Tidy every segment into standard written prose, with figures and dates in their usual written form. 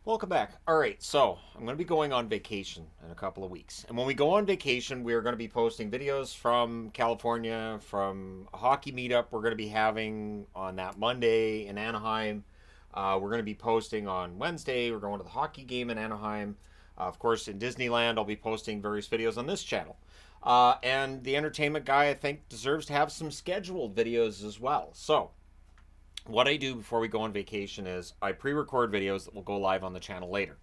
Welcome back. All right, so I'm going to be going on vacation in a couple of weeks. And when we go on vacation, we are going to be posting videos from California, from a hockey meetup we're going to be having on that Monday in Anaheim. We're going to be posting on Wednesday. We're going to the hockey game in Anaheim. Of course, in Disneyland, I'll be posting various videos on this channel. And the entertainment guy, I think, deserves to have some scheduled videos as well. So, what I do before we go on vacation is I pre record videos that will go live on the channel later.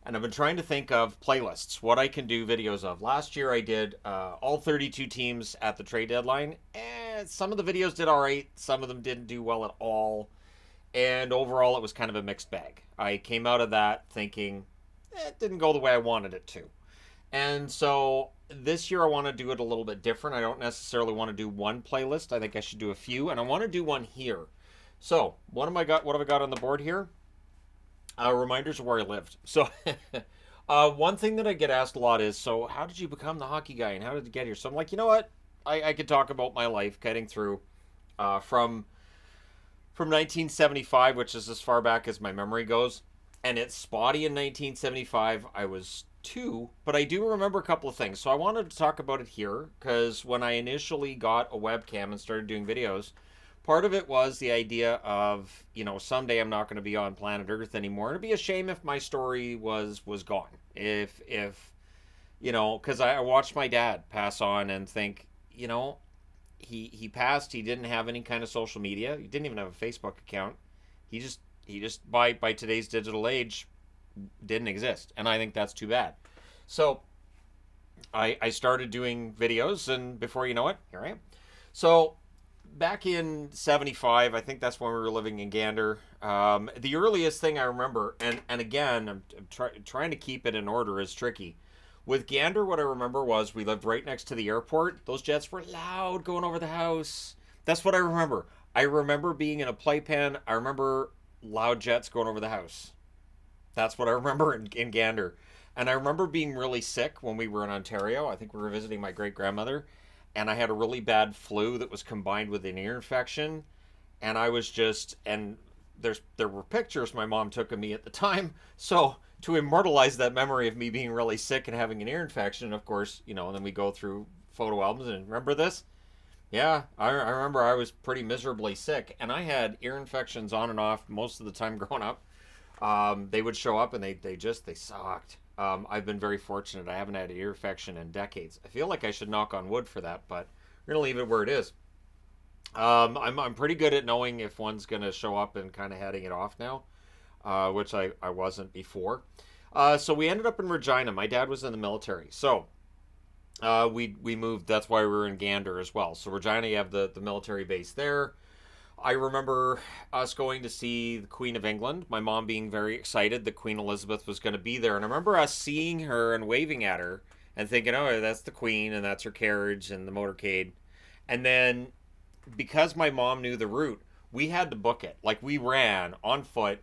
And I've been trying to think of playlists, what I can do videos of. Last year I did all 32 teams at the trade deadline. And some of the videos did all right, some of them didn't do well at all. And overall, it was kind of a mixed bag. I came out of that thinking it didn't go the way I wanted it to. And so this year I want to do it a little bit different. I don't necessarily want to do one playlist. I think I should do a few, and I want to do one here. So, what am I got? What have I got on the board here? Reminders of where I lived. So, one thing that I get asked a lot is, so how did you become the hockey guy, and how did you get here? So I'm like, you know what? I could talk about my life getting through from 1975, which is as far back as my memory goes, and it's spotty in 1975. I was two, but I do remember a couple of things. So I wanted to talk about it here because when I initially got a webcam and started doing videos, part of it was the idea of, someday I'm not going to be on planet Earth anymore. It'd be a shame if my story was gone. If because I watched my dad pass on and think, he passed. He didn't have any kind of social media. He didn't even have a Facebook account. He just by today's digital age didn't exist, and I think that's too bad. So I started doing videos, and before you know it, here I am. So back in 75, I think that's when we were living in Gander. The earliest thing I remember, and again, trying to keep it in order is tricky. With Gander, what I remember was we lived right next to the airport. Those jets were loud going over the house. That's what I remember. I remember being in a playpen. I remember loud jets going over the house. That's what I remember in Gander. And I remember being really sick when we were in Ontario. I think we were visiting my great grandmother. And I had a really bad flu that was combined with an ear infection. And I was just, and there were pictures my mom took of me at the time. So to immortalize that memory of me being really sick and having an ear infection, of course, and then we go through photo albums and remember this? Yeah, I remember I was pretty miserably sick, and I had ear infections on and off most of the time growing up. They would show up and they sucked. I've been very fortunate. I haven't had an ear infection in decades. I feel like I should knock on wood for that, but we're gonna leave it where it is. I'm pretty good at knowing if one's gonna show up and kind of heading it off now, which I wasn't before. So we ended up in Regina. My dad was in the military, so we moved. That's why we were in Gander as well. So Regina, you have the military base there. I remember us going to see the Queen of England, my mom being very excited that Queen Elizabeth was going to be there. And I remember us seeing her and waving at her and thinking, oh, that's the Queen and that's her carriage and the motorcade. And then because my mom knew the route, we had to book it. Like we ran on foot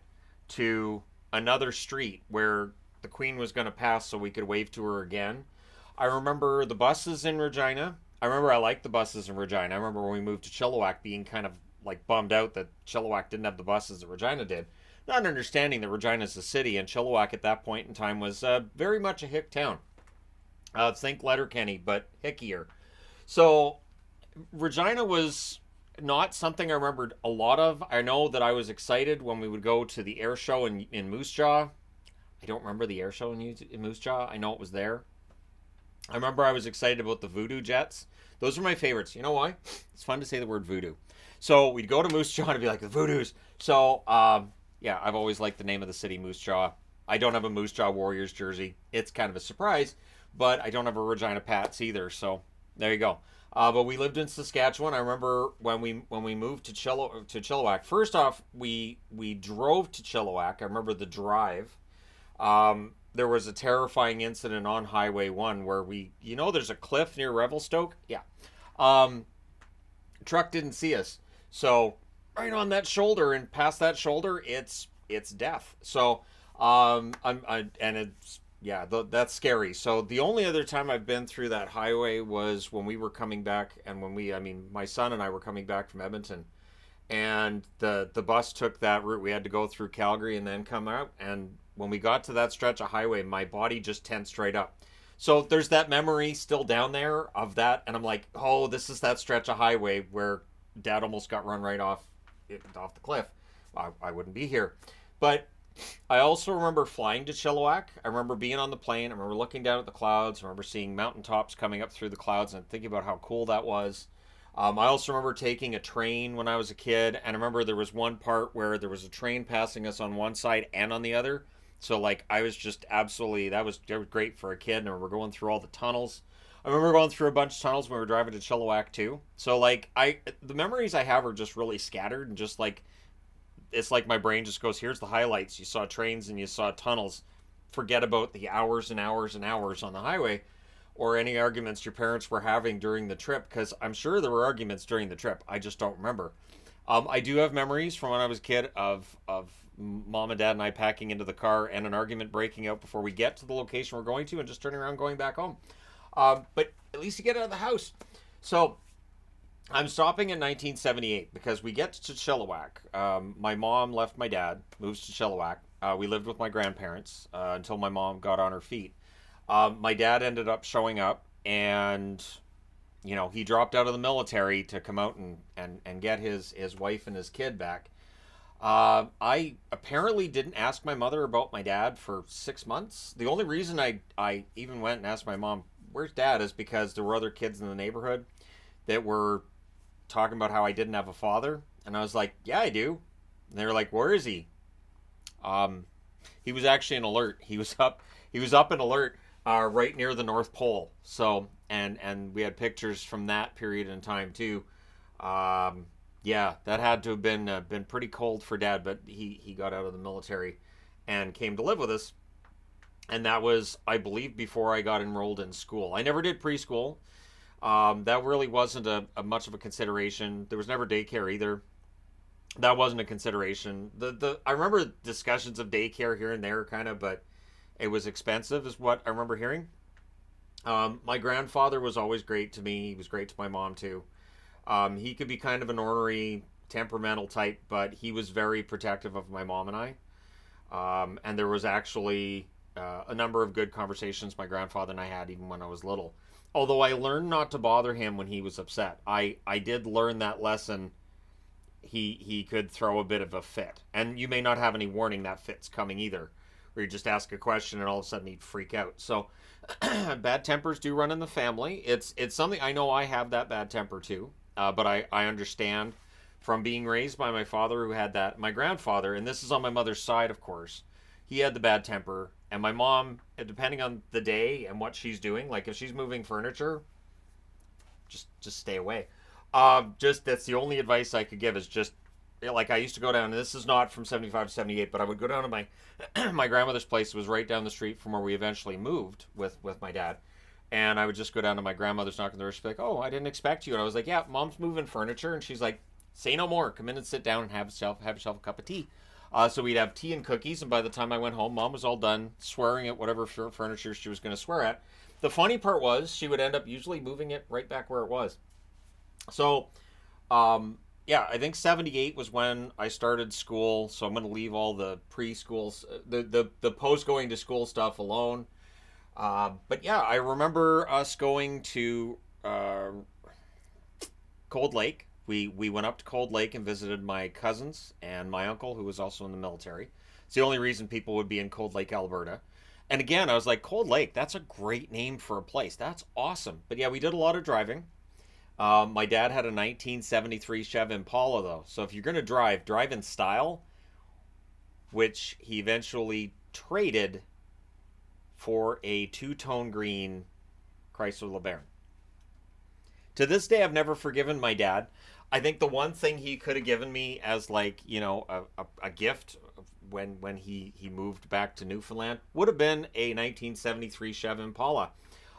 to another street where the Queen was going to pass so we could wave to her again. I remember the buses in Regina. I remember I liked the buses in Regina. I remember when we moved to Chilliwack being kind of like bummed out that Chilliwack didn't have the buses that Regina did. Not understanding that Regina's a city and Chilliwack at that point in time was very much a hick town. Think Letterkenny, but hickier. So Regina was not something I remembered a lot of. I know that I was excited when we would go to the air show in Moose Jaw. I don't remember the air show in Moose Jaw. I know it was there. I remember I was excited about the Voodoo Jets. Those are my favorites. You know why? It's fun to say the word voodoo. So we'd go to Moose Jaw and be like, the Voodoos. So, yeah, I've always liked the name of the city, Moose Jaw. I don't have a Moose Jaw Warriors jersey. It's kind of a surprise, but I don't have a Regina Pats either. So there you go. But we lived in Saskatchewan. I remember when we moved to Chilliwack. First off, we drove to Chilliwack. I remember the drive. There was a terrifying incident on Highway 1 where there's a cliff near Revelstoke? Yeah. Truck didn't see us. So right on that shoulder and past that shoulder, it's death. So and it's yeah, that's scary. So the only other time I've been through that highway was when we were coming back, and my son and I were coming back from Edmonton, and the bus took that route. We had to go through Calgary and then come out, and when we got to that stretch of highway, my body just tensed right up. So there's that memory still down there of that, and I'm like, oh, this is that stretch of highway where Dad almost got run right off the cliff. I wouldn't be here. But I also remember flying to Chilliwack. I remember being on the plane. I remember looking down at the clouds. I remember seeing mountaintops coming up through the clouds and thinking about how cool that was. I also remember taking a train when I was a kid, and I remember there was one part where there was a train passing us on one side and on the other. So like I was just absolutely that was great for a kid. And I remember going through all the tunnels. I remember going through a bunch of tunnels when we were driving to Chilliwack too. So like the memories I have are just really scattered and just like it's like my brain just goes, here's the highlights. You saw trains and you saw tunnels. Forget about the hours and hours and hours on the highway or any arguments your parents were having during the trip, because I'm sure there were arguments during the trip. I just don't remember. I do have memories from when I was a kid of mom and dad and I packing into the car and an argument breaking out before we get to the location we're going to and just turning around going back home. But at least you get out of the house. So I'm stopping in 1978 because we get to Chilliwack. My mom left my dad, moves to Chilliwack. We lived with my grandparents until my mom got on her feet. My dad ended up showing up, and he dropped out of the military to come out and get his wife and his kid back. I apparently didn't ask my mother about my dad for 6 months. The only reason I even went and asked my mom, where's dad, is because there were other kids in the neighborhood that were talking about how I didn't have a father. And I was like, yeah, I do. And they were like, where is he? He was actually in Alert. He was up in Alert, right near the North Pole. So, and we had pictures from that period in time too. Yeah, that had to have been pretty cold for Dad, but he got out of the military and came to live with us. And that was, I believe, before I got enrolled in school. I never did preschool. That really wasn't a much of a consideration. There was never daycare either. That wasn't a consideration. The I remember discussions of daycare here and there, kind of, but it was expensive, is what I remember hearing. My grandfather was always great to me. He was great to my mom too. He could be kind of an ornery, temperamental type, but he was very protective of my mom and I. And there was actually a number of good conversations my grandfather and I had even when I was little. Although I learned not to bother him when he was upset. I did learn that lesson. He could throw a bit of a fit. And you may not have any warning that fit's coming either. Where you just ask a question and all of a sudden he'd freak out. So bad tempers do run in the family. It's something, I know I have that bad temper too. But I understand from being raised by my father who had that. My grandfather, and this is on my mother's side, of course, he had the bad temper. And my mom, depending on the day and what she's doing, like if she's moving furniture, just stay away. Just that's the only advice I could give is just like I used to go down. And this is not from 75 to 78, but I would go down to my my grandmother's place. It was right down the street from where we eventually moved with my dad. And I would just go down to my grandmother's, knock on the door. She'd be like, "Oh, I didn't expect you." And I was like, "Yeah, Mom's moving furniture." And she's like, "Say no more. Come in and sit down and have yourself a cup of tea." So we'd have tea and cookies, and by the time I went home, Mom was all done swearing at whatever furniture she was going to swear at. The funny part was she would end up usually moving it right back where it was. So, yeah, I think 78 was when I started school. So I'm going to leave all the preschools, the post going to school stuff alone. But yeah, I remember us going to Cold Lake. We went up to Cold Lake and visited my cousins and my uncle, who was also in the military. It's the only reason people would be in Cold Lake, Alberta. And again, I was like, Cold Lake, that's a great name for a place. That's awesome. But yeah, we did a lot of driving. My dad had a 1973 Chev Impala, though. So if you're going to drive in style, which he eventually traded for a two-tone green Chrysler LeBaron. To this day, I've never forgiven my dad. I think the one thing he could have given me as like, a gift when he moved back to Newfoundland would have been a 1973 Chev Impala.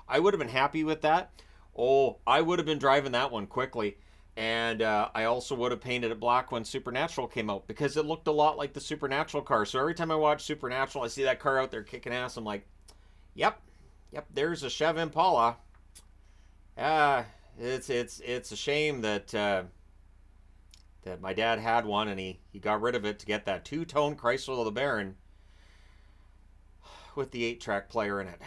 I would have been happy with that. Oh, I would have been driving that one quickly. And I also would have painted it black when Supernatural came out because it looked a lot like the Supernatural car. So every time I watch Supernatural, I see that car out there kicking ass. I'm like, yep, there's a Chev Impala. It's a shame that my dad had one and he got rid of it to get that two-tone Chrysler LeBaron. with the 8-track player in it.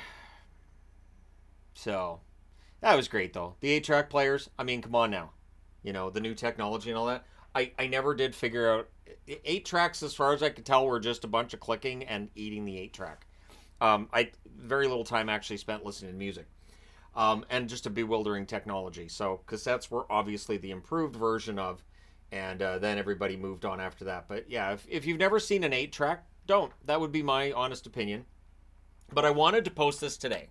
So that was great though. The 8-track players, I mean, come on now. You know, the new technology and all that. I never did figure out 8 tracks, as far as I could tell, were just a bunch of clicking and eating the 8-track. I very little time actually spent listening to music. And just a bewildering technology. So cassettes were obviously the improved version of, and then everybody moved on after that. But yeah, if you've never seen an 8-track, don't. That would be my honest opinion. But I wanted to post this today,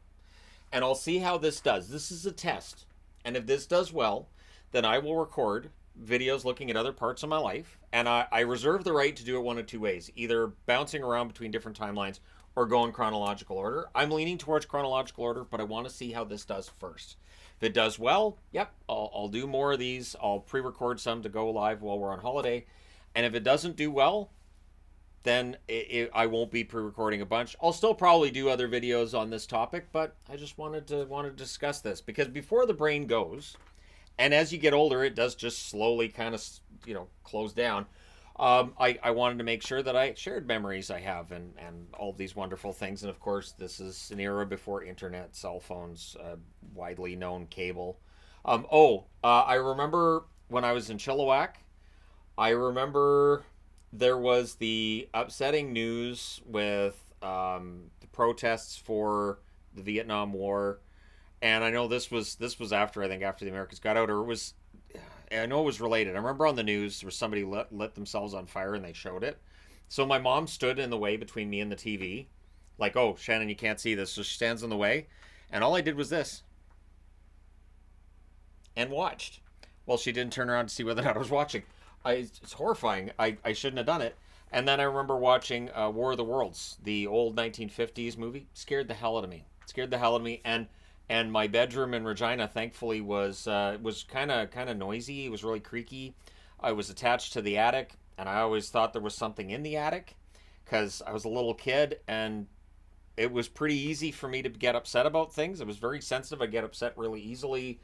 and I'll see how this does. This is a test, and if this does well, then I will record videos looking at other parts of my life, and I reserve the right to do it one of two ways, either bouncing around between different timelines or go in chronological order. I'm leaning towards chronological order, but I want to see how this does first. If it does well, yep, I'll do more of these. I'll pre-record some to go live while we're on holiday, and if it doesn't do well, then I won't be pre-recording a bunch. I'll still probably do other videos on this topic, but I just wanted to discuss this because before the brain goes, and as you get older, it does just slowly kind of, close down. I wanted to make sure that I shared memories I have and all these wonderful things. And of course, this is an era before internet, cell phones, widely known cable. I remember when I was in Chilliwack, I remember there was the upsetting news with the protests for the Vietnam War. And I know this was after, I think, after the Americans got out, or it was, I know it was related. I remember on the news there was somebody lit themselves on fire and they showed it. So my mom stood in the way between me and the TV, like, oh, Shannon, you can't see this. So she stands in the way, and all I did was this, and watched. Well, she didn't turn around to see whether or not I was watching. It's horrifying. I shouldn't have done it. And then I remember watching War of the Worlds, the old 1950s movie. Scared the hell out of me. And my bedroom in Regina, thankfully, was kind of noisy. It was really creaky. I was attached to the attic, and I always thought there was something in the attic because I was a little kid, and it was pretty easy for me to get upset about things. I was very sensitive. I get upset really easily.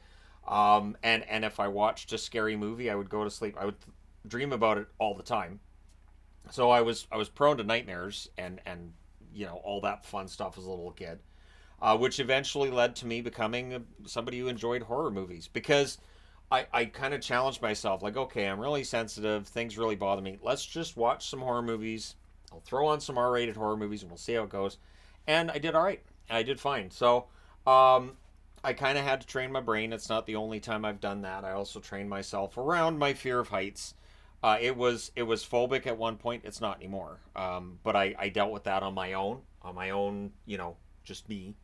And if I watched a scary movie, I would go to sleep. I would dream about it all the time. So I was prone to nightmares and all that fun stuff as a little kid. Which eventually led to me becoming somebody who enjoyed horror movies because I kind of challenged myself, like, okay, I'm really sensitive, things really bother me, let's just watch some horror movies. I'll throw on some R-rated horror movies and we'll see how it goes. And I did all right. I did fine. So I kind of had to train my brain. It's not the only time I've done that. I also trained myself around my fear of heights. It was phobic at one point. It's not anymore. But I dealt with that on my own, just me.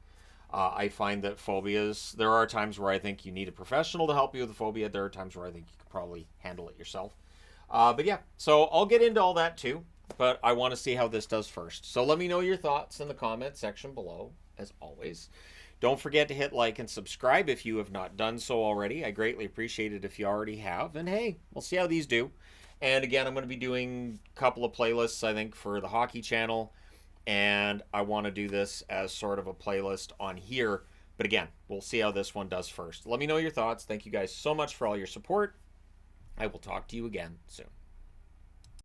I find that phobias, there are times where I think you need a professional to help you with a phobia. There are times where I think you could probably handle it yourself. But yeah, so I'll get into all that too, but I want to see how this does first. So let me know your thoughts in the comment section below, as always. Don't forget to hit like and subscribe if you have not done so already. I greatly appreciate it if you already have. And hey, we'll see how these do. And again, I'm going to be doing a couple of playlists, I think, for the hockey channel. And I want to do this as sort of a playlist on here. But again, we'll see how this one does first. Let me know your thoughts. Thank you guys so much for all your support. I will talk to you again soon.